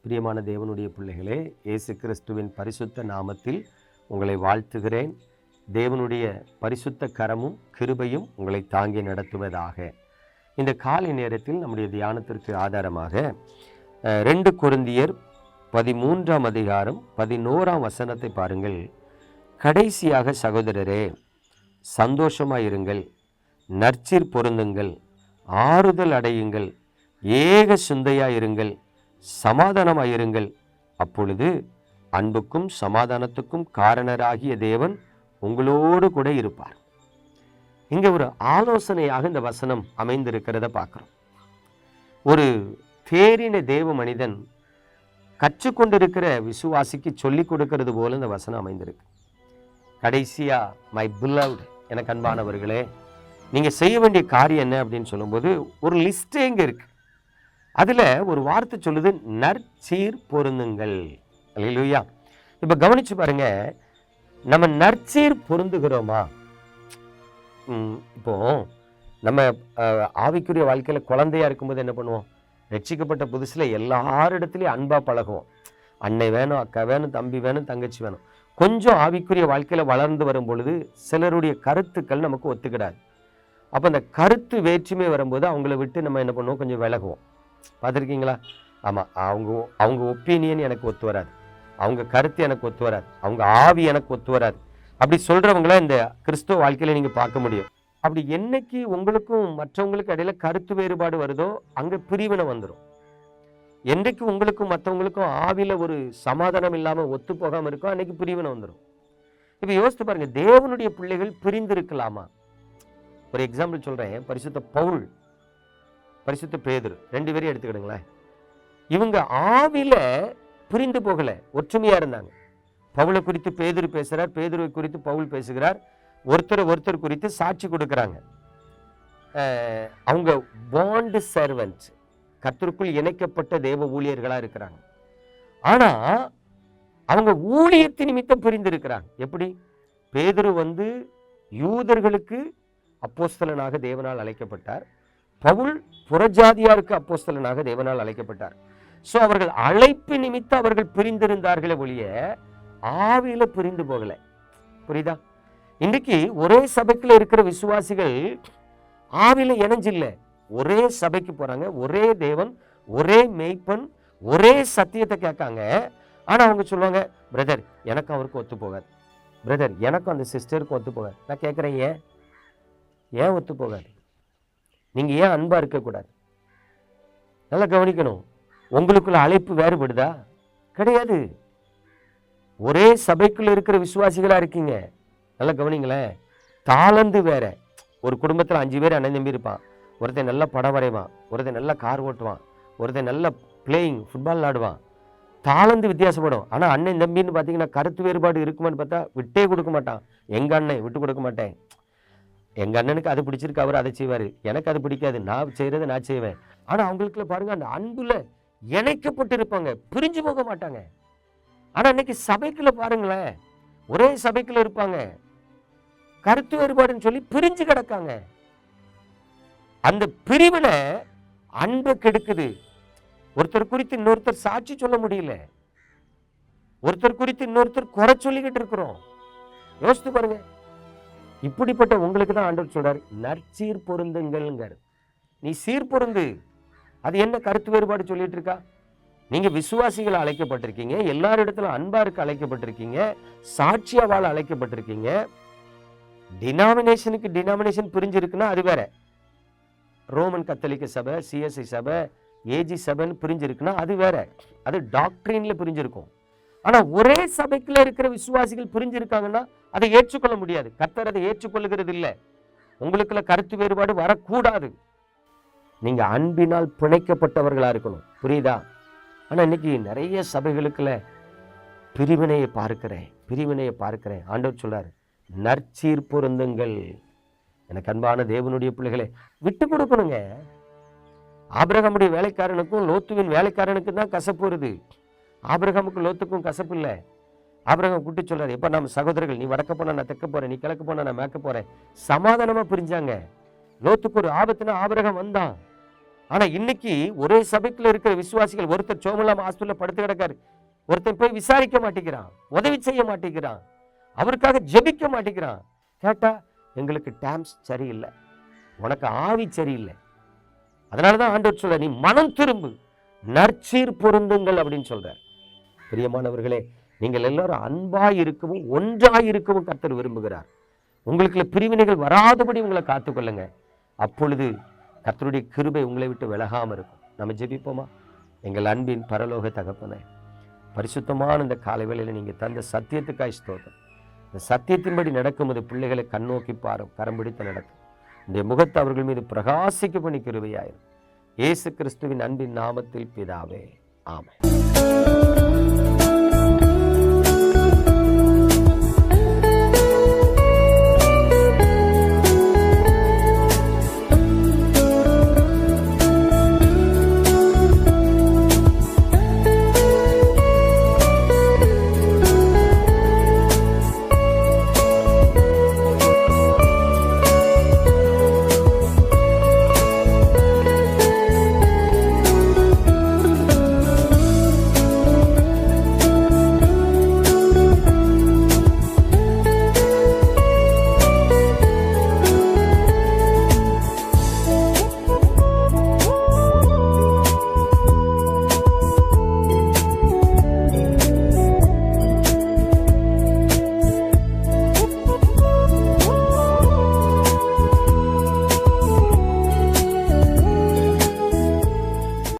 பிரியமான தேவனுடைய பிள்ளைகளே, இயேசு கிறிஸ்துவின் பரிசுத்த நாமத்தில் உங்களை வாழ்த்துகிறேன். தேவனுடைய பரிசுத்த கரமும் கிருபையும் உங்களை தாங்கி நடத்துவதாக. இந்த காலை நேரத்தில் நம்முடைய தியானத்திற்கு ஆதாரமாக 2 கொரிந்தியர் 13ஆம் அதிகாரம் 11ஆம் வசனத்தை பாருங்கள். கடைசியாக சகோதரரே, சந்தோஷமாயிருங்கள், நற்சீர் பொருந்துங்கள், ஆறுதல் அடையுங்கள், ஏக சிந்தையாயிருங்கள், சமாதானமாயிருங்கள். அப்பொழுது அன்புக்கும் சமாதானத்துக்கும் காரணராகிய தேவன் உங்களோடு கூட இருப்பார். இங்கே ஒரு ஆலோசனையாக இந்த வசனம் அமைந்திருக்கிறத பார்க்குறோம். ஒரு தேறின தேவ மனிதன் கற்றுக்கொண்டிருக்கிற விசுவாசிக்கு சொல்லிக் கொடுக்கிறது போல இந்த வசனம் அமைந்திருக்கு. கடைசியா, மை பிலவ்ட், எனக்கு அன்பானவர்களே, நீங்கள் செய்ய வேண்டிய காரியம் என்ன அப்படின்னு சொல்லும்போது ஒரு லிஸ்டே இங்கே இருக்கு. அதில் ஒரு வார்த்தை சொல்லுது, நற்சீர் பொருந்துங்கள். அல்லேலூயா. இப்போ கவனிச்சு பாருங்க, நம்ம நற்சீர் பொருந்துகிறோமா? இப்போ நம்ம ஆவிக்குரிய வாழ்க்கையில் குழந்தையா இருக்கும்போது என்ன பண்ணுவோம்? ரட்சிக்கப்பட்ட புதுசில் எல்லாரிடத்துலையும் அன்பா பழகுவோம். அன்னை வேணும், அக்கா வேணும், தம்பி வேணும், தங்கச்சி வேணும். கொஞ்சம் ஆவிக்குரிய வாழ்க்கையில் வளர்ந்து வரும் பொழுது சிலருடைய கருத்துக்கள் நமக்கு ஒத்துக்கிடாது. அப்போ அந்த கருத்து வேற்றுமை வரும்போது அவங்கள விட்டு நம்ம என்ன பண்ணுவோம்? கொஞ்சம் விலகுவோம். பார்த்துருக்கீங்களா? ஆமாம், அவங்க ஒப்பீனியன் எனக்கு ஒத்து வராது, அவங்க கருத்து எனக்கு ஒத்து வராது, அவங்க ஆவி எனக்கு ஒத்து வராது. அப்படி சொல்கிறவங்கள இந்த கிறிஸ்துவ வாழ்க்கையில் நீங்கள் பார்க்க முடியும். அப்படி என்னைக்கு உங்களுக்கும் மற்றவங்களுக்கு இடையில கருத்து வேறுபாடு வருதோ அங்கே பிரிவினை வந்துடும். என்றைக்கு உங்களுக்கும் மற்றவங்களுக்கும் ஆவியில் ஒரு சமாதானம் இல்லாமல் ஒத்து போகாமல் இருக்கோ அன்னைக்கு பிரிவினை வந்துடும். இப்போ யோசித்து பாருங்க, தேவனுடைய பிள்ளைகள் பிரிந்து இருக்கலாமா? ஒரு எக்ஸாம்பிள் சொல்கிறேன். பரிசுத்த பவுல், பரிசுத்த பேதுரு, 2 பேரையும் எடுத்துக்கிடுங்களேன். இவங்க ஆவில பிரிந்து போகல, ஒற்றுமையா இருந்தாங்க. பவுலை குறித்து பேதுரு பேசுறார், பேதுருவை குறித்து பவுல் பேசுகிறார், ஒருத்தர் குறித்து சாட்சி கொடுக்குறாங்க. அவங்க பாண்ட் சர்வன்ட், கர்த்தருக்குள் இணைக்கப்பட்ட தேவ ஊழியர்களா இருக்கிறாங்க. ஆனா அவங்க ஊழியத்தின் நிமித்தம் பிரிந்து இருக்கிறாங்க. எப்படி? பேதுரு யூதர்களுக்கு அப்போஸ்தலனாக தேவனால் அழைக்கப்பட்டார். பவுல் புறஜாதியாருக்கு அப்போஸ்தலனாக தேவனால் அழைக்கப்பட்டார். ஸோ அவர்கள் அழைப்பு நிமித்தம் அவர்கள் பிரிந்திருந்தார்களே ஒழிய ஆவியில பிரிந்து போகல. புரியுதா? இன்றைக்கு ஒரே சபைக்குள்ள இருக்கிற விசுவாசிகள் ஆவியில இணைஞ்சில்ல, ஒரே சபைக்கு போறாங்க, ஒரே தேவன், ஒரே மேய்ப்பன், ஒரே சத்தியத்தை கேட்காங்க. ஆனா அவங்க சொல்லுவாங்க, பிரதர் எனக்கும் அவருக்கு ஒத்து போகாது, பிரதர் எனக்கும் அந்த சிஸ்டருக்கும் ஒத்து போகாது. நான் கேட்குறேன், ஏன் ஒத்து போகாது? நீங்கள் ஏன் அன்பா இருக்கக்கூடாது? நல்லா கவனிக்கணும். உங்களுக்குள்ள அழைப்பு வேறுபடுதா? கிடையாது. ஒரே சபைக்குள்ள இருக்கிற விசுவாசிகளா இருக்கீங்க. நல்லா கவனிங்களேன். தாளந்து வேற. ஒரு குடும்பத்தில் 5 பேர் அண்ணன் தம்பி இருப்பான். ஒருத்தன் நல்லா படம் வரைவான், ஒருத்தன் நல்லா கார் ஓட்டுவான், ஒருத்தன் நல்லா பிளேயிங் ஃபுட்பால் விளாடுவான். தாளந்து வித்தியாசப்படும். ஆனால் அண்ணன் தம்பின்னு பார்த்தீங்கன்னா கருத்து வேறுபாடு இருக்குமான்னு பார்த்தா விட்டே கொடுக்க மாட்டான். எங்கள் அண்ணன் விட்டு கொடுக்க மாட்டேன், எங்கள் அண்ணனுக்கு அது பிடிச்சிருக்கு, அவர் அதை செய்வார், எனக்கு அது பிடிக்காது, நான் செய்கிறத நான் செய்வேன். ஆனால் அவங்களுக்குள்ள பாருங்கள், அந்த அன்புல இணைக்கப்பட்டு இருப்பாங்க, பிரிஞ்சு போக மாட்டாங்க. ஆனால் இன்னைக்கு சபைக்குள்ள பாருங்களேன், ஒரே சபைக்குள்ள இருப்பாங்க, கருத்து வேறுபாடுன்னு சொல்லி பிரிஞ்சு கிடக்காங்க. அந்த பிரிவினை அன்பை கெடுக்குது. ஒருத்தர் குறித்து இன்னொருத்தர் சாட்சி சொல்ல முடியல, ஒருத்தர் குறித்து இன்னொருத்தர் குறை சொல்லிக்கிட்டு இருக்கிறோம். யோசித்து பாருங்க. இப்படிப்பட்ட உங்களுக்கு தான் ஆண்டவர் சொல்றாரு, நற்சீர் பொருந்துங்கள்ங்கார். நீ சீர் பொருந்து. அது என்ன கருத்து வேறுபாடு சொல்லிட்டு இருக்கா? நீங்க விசுவாசிகள் அழைக்கப்பட்டிருக்கீங்க, எல்லாரிடத்துல அன்பா இருக்க அழைக்கப்பட்டிருக்கீங்க, சாட்சியா வாழ அழைக்கப்பட்டிருக்கீங்க. டினாமினேஷனுக்கு டினாமினேஷன் பிரிஞ்சிருக்குன்னா அது வேற. ரோமன் கத்தோலிக்க சபை, சிஎஸ்ஐ சபை, ஏஜி சபைன்னு பிரிஞ்சிருக்குன்னா அது வேற. அது டாக்ட்ரின்ல பிரிஞ்சிருக்கும். ஆனா ஒரே சபைக்குள்ள இருக்கிற விசுவாசிகள் பிரிஞ்சிருக்காங்கன்னா அதை ஏற்றுக்கொள்ள முடியாது. கர்த்தர் அதை ஏற்றுக்கொள்ளுகிறது இல்லை. உங்களுக்குள்ள கருத்து வேறுபாடு வரக்கூடாது. நீங்க அன்பினால் பிணைக்கப்பட்டவர்களா இருக்கணும். புரியுதா? ஆனா இன்னைக்கு நிறைய சபைகளுக்குள்ள பிரிவினையை பார்க்கிறேன். ஆண்டவர் சொல்றாரு, நற்சீர் பொருந்துங்கள். எனக்கு அன்பான தேவனுடைய பிள்ளைகளை, விட்டு கொடுக்கணுங்க. ஆபிரகாமுடைய வேலைக்காரனுக்கும் லோத்துவின் வேலைக்காரனுக்கும் தான் கசப்பு வருது. ஆபிரகாமுக்கும் லோத்துக்கும் கசப்பு இல்லை. ஆபிரகாம் கூட்டி சொல்றாரு, எப்ப நம்ம சகோதரர்கள், நீ வடக்க போனா நான் தெற்க போறேன், நீ கிழக்கு போனா நான் மேற்க போறேன். சமாதானமா பிரிஞ்சாங்க. லோத்துக்கு ஒரு ஆபத்துனா ஆபிரகாம் வந்தான். ஆனா இன்னைக்கு ஒரே சபைக்குள்ள இருக்கிற விசுவாசிகள் ஒருத்தர் சோமலாம் ஹாஸ்பிட்டல்ல படுத்து கிடக்காரு, ஒருத்தன் போய் விசாரிக்க மாட்டேங்கிறான், உதவி செய்ய மாட்டேங்கிறான், அவருக்காக ஜெபிக்க மாட்டேங்கிறான். கேட்டா எங்களுக்கு டேம்ஸ் சரியில்லை, உனக்கு ஆவி சரியில்லை. அதனாலதான் ஆண்டவர் சொல்ற, நீ மனம் திரும்பு, நற்சீர் பொருந்துங்கள் அப்படின்னு சொல்றார். பிரியமானவர்களே, நீங்கள் எல்லாரும் அன்பாய் இருக்கவும் ஒன்றாய் இருக்கவும் கர்த்தர் விரும்புகிறார். உங்களுக்குள்ள பிரிவினைகள் வராதபடி உங்களை காத்துக்கொள்ளுங்க. அப்பொழுது கர்த்தருடைய கிருபை உங்களை விட்டு விலகாம இருக்கும். நம்ம ஜெபிப்போமா? எங்கள் அன்பின் பரலோக தகப்பனே, பரிசுத்தமான இந்த காலை வேளையில நீங்க தந்த சத்தியத்துக்காய் ஸ்தோத்திரம். இந்த சத்தியத்தின்படி நடக்கும்போது பிள்ளைகளை கண்ணோக்கி பாரும், கரம் பிடித்து நடக்கும். இந்த முகத்தை அவர்கள் மீது பிரகாசிக்க பண்ணி கிருபையாயிரும். இயேசு கிறிஸ்துவின் அன்பின் நாமத்தில் பிதாவே, ஆமென்.